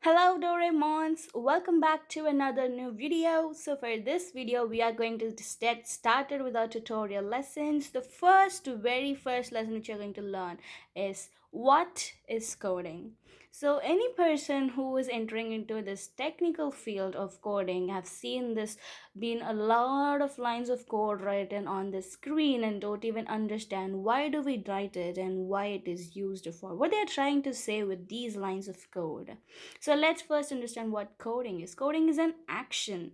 Hello Doraemons, welcome back to another new video. So for this video we are going to get started with our tutorial lessons. The very first lesson which you're going to learn is what is coding. So any person who is entering into this technical field of coding have seen this been a lot of lines of code written on the screen and don't even understand why do we write it and why it is used for, what they're trying to say with these lines of code. So let's first understand what coding is. Coding is an action.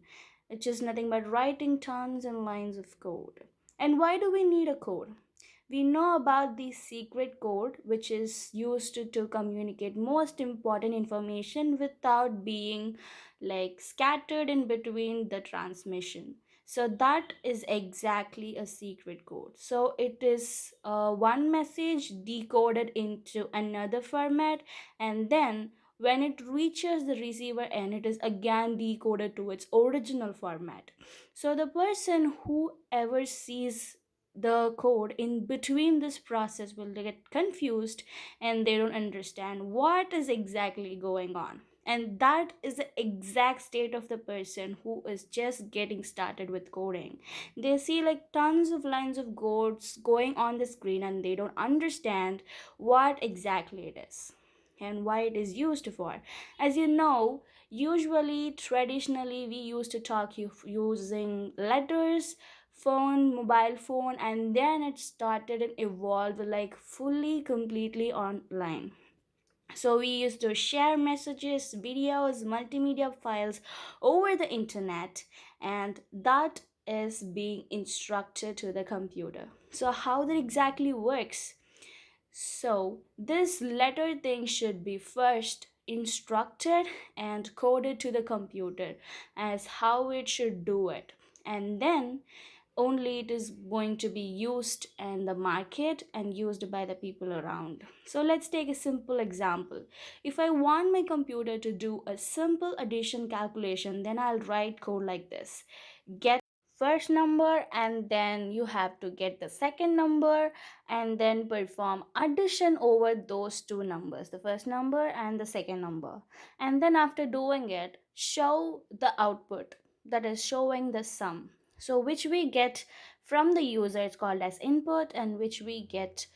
It's just nothing but writing tons and lines of code. And why do we need a code? We know about the secret code, which is used to communicate most important information without being like scattered in between the transmission. So that is exactly a secret code. So it is one message decoded into another format, and then when it reaches the receiver end, it is again decoded to its original format. So the person who ever sees the code in between this process will get confused and they don't understand what is exactly going on. And that is the exact state of the person who is just getting started with coding. They see like tons of lines of codes going on the screen and they don't understand what exactly it is and why it is used for. As you know, usually traditionally we used to talk using letters, phone, mobile phone, and then it started and evolved like fully completely online. So we used to share messages, videos, multimedia files over the internet, and that is being instructed to the computer. So how that exactly works? So this letter thing should be first instructed and coded to the computer as how it should do it. And then only it is going to be used in the market and used by the people around. So let's take a simple example. If I want my computer to do a simple addition calculation, then I'll write code like this: get first number, and then you have to get the second number, and then perform addition over those two numbers, the first number and the second number. And then after doing it, show the output, that is showing the sum. So which we get from the user is called as input, and which we get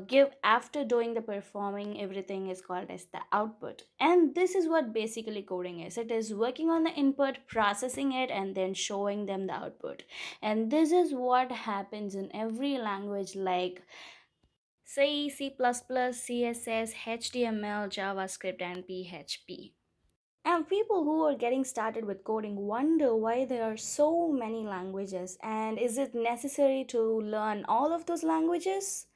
give after doing the performing everything is called as the output. And this is what basically coding is. It is working on the input, processing it, and then showing them the output. And this is what happens in every language like C, C++, CSS, HTML, JavaScript, and PHP. And people who are getting started with coding wonder why there are so many languages, and is it necessary to learn all of those languages?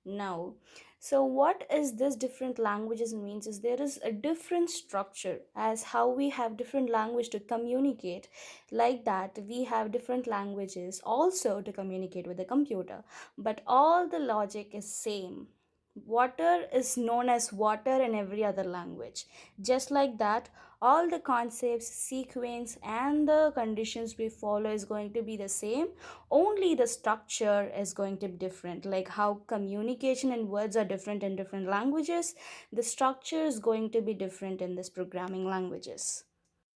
No. So what is this different languages means is there is a different structure as how we have different language to communicate. Like that we have different languages also to communicate with the computer, but all the logic is same. Water is known as water in every other language. Just like that, all the concepts, sequence, and the conditions we follow is going to be the same. Only the structure is going to be different. Like how communication and words are different in different languages, the structure is going to be different in this programming languages.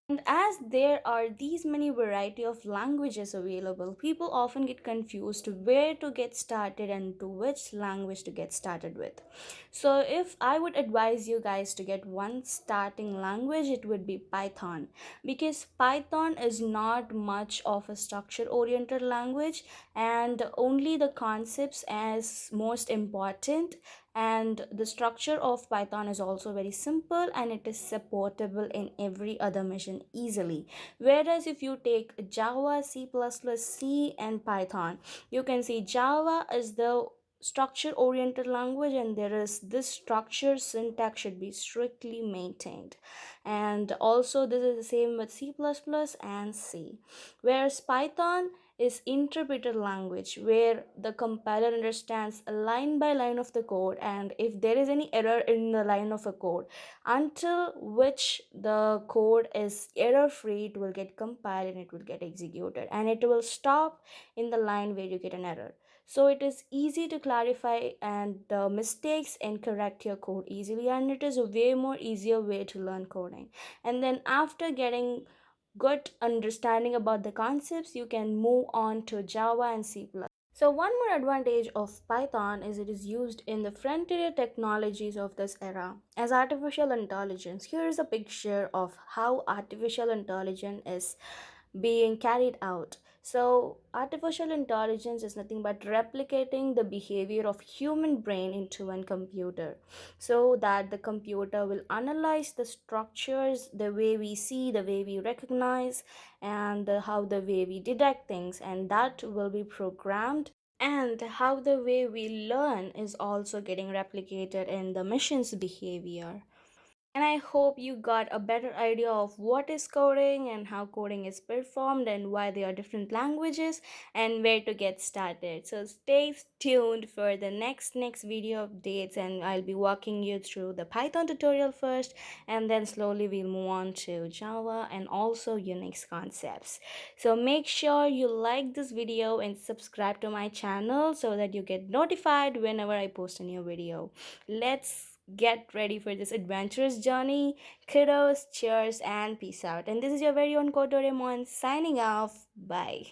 And as there are these many variety of languages available, people often get confused where to get started and to which language to get started with. So if I would advise you guys to get one starting language, it would be Python, because Python is not much of a structure oriented language, and only the concepts as most important, and the structure of Python is also very simple and it is supportable in every other machine easily. Whereas if you take Java, C++, C, and Python, you can see Java is the structure oriented language, and there is this structure syntax should be strictly maintained. And also this is the same with C++ and C. Whereas Python is interpreted language, where the compiler understands a line by line of the code, and if there is any error in the line of a code, until which the code is error free, it will get compiled and it will get executed, and it will stop in the line where you get an error. So it is easy to clarify and the mistakes and correct your code easily, and it is a way more easier way to learn coding. And then after getting good understanding about the concepts, you can move on to Java and C++. So one more advantage of Python is it is used in the frontier technologies of this era as artificial intelligence. Here is a picture of how artificial intelligence is being carried out. So artificial intelligence is nothing but replicating the behavior of human brain into one computer, so that the computer will analyze the structures, the way we see, the way we recognize, and how the way we detect things, and that will be programmed. And how the way we learn is also getting replicated in the machine's behavior. And I hope you got a better idea of what is coding and how coding is performed and why there are different languages and where to get started. So stay tuned for the next video updates, and I'll be walking you through the Python tutorial first, and then slowly we'll move on to Java and also Unix concepts. So make sure you like this video and subscribe to my channel so that you get notified whenever I post a new video. Let's get ready for this adventurous journey. Kudos, cheers, and peace out. And this is your very own Doraemon signing off. Bye.